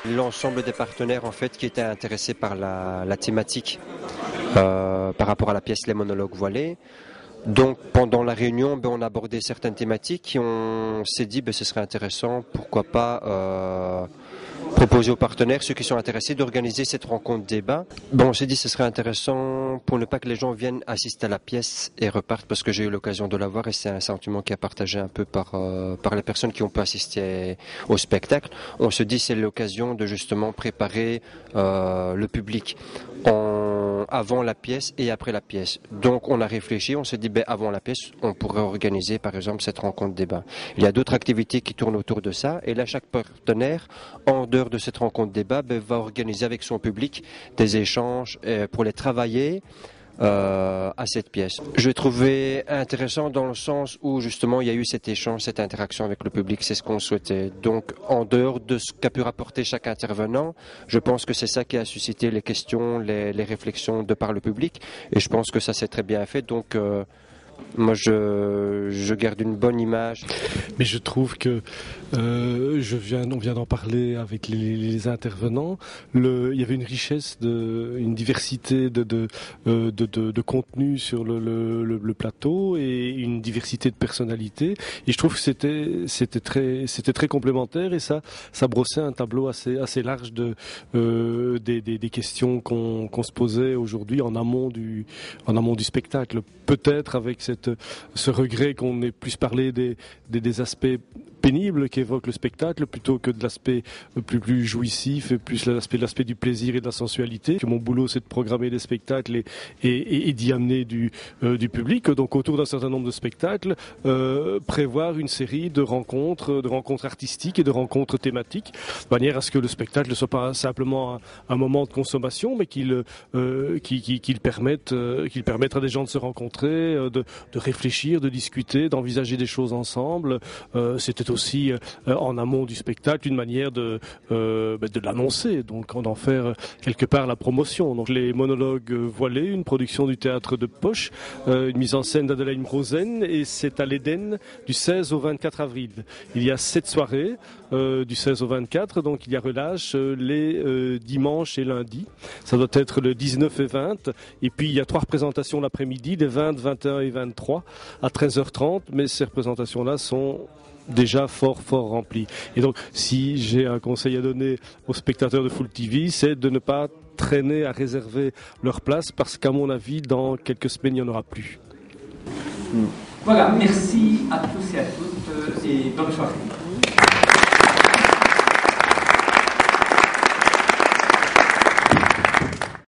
L'ensemble des partenaires en fait qui étaient intéressés par la thématique par rapport à la pièce Les monologues voilés. Donc pendant la réunion, on a abordé certaines thématiques et on s'est dit ce serait intéressant, pourquoi pas proposer aux partenaires, ceux qui sont intéressés, d'organiser cette rencontre débat. On s'est dit que ce serait intéressant pour ne pas que les gens viennent assister à la pièce et repartent, parce que j'ai eu l'occasion de la voir et c'est un sentiment qui est partagé un peu par les personnes qui ont pu assister au spectacle. On se dit que c'est l'occasion de justement préparer le public avant la pièce et après la pièce. Donc on a réfléchi, on s'est dit avant la pièce, on pourrait organiser par exemple cette rencontre débat. Il y a d'autres activités qui tournent autour de ça et là chaque partenaire, en dehors de cette rencontre débat, va organiser avec son public des échanges pour les travailler à cette pièce. Je l'ai trouvé intéressant dans le sens où justement il y a eu cet échange, cette interaction avec le public, c'est ce qu'on souhaitait. Donc en dehors de ce qu'a pu rapporter chaque intervenant, je pense que c'est ça qui a suscité les questions, les réflexions de par le public et je pense que ça s'est très bien fait. Donc moi je garde une bonne image. Mais je trouve que on vient d'en parler avec les intervenants. Il y avait une richesse, une diversité de contenu sur le plateau et une diversité de personnalités. Et je trouve que c'était très complémentaire et ça brossait un tableau assez large des questions qu'on se posait aujourd'hui en amont du spectacle. Peut-être avec ce regret qu'on ait plus parlé des aspects pénible qu'évoque le spectacle plutôt que de l'aspect plus jouissif et plus l'aspect du plaisir et de la sensualité. Que mon boulot c'est de programmer des spectacles et d'y amener du public. Donc autour d'un certain nombre de spectacles, prévoir une série de rencontres artistiques et de rencontres thématiques, de manière à ce que le spectacle ne soit pas simplement un moment de consommation, mais qu'il permette à des gens de se rencontrer, de réfléchir, de discuter, d'envisager des choses ensemble. C'était aussi en amont du spectacle une manière de l'annoncer, donc d'en faire quelque part la promotion. Donc les monologues voilés, une production du théâtre de Poche, une mise en scène d'Adelaide Rosen et c'est à l'Éden du 16 au 24 avril. Il y a 7 soirées du 16 au 24, donc il y a relâche les dimanches et lundis. Ça doit être le 19 et 20 et puis il y a 3 représentations l'après-midi, les 20, 21 et 23 à 13h30, mais ces représentations-là sont déjà fort rempli. Et donc, si j'ai un conseil à donner aux spectateurs de Full TV, c'est de ne pas traîner à réserver leur place parce qu'à mon avis, dans quelques semaines, il n'y en aura plus. Voilà, merci à tous et à toutes et bonne soirée.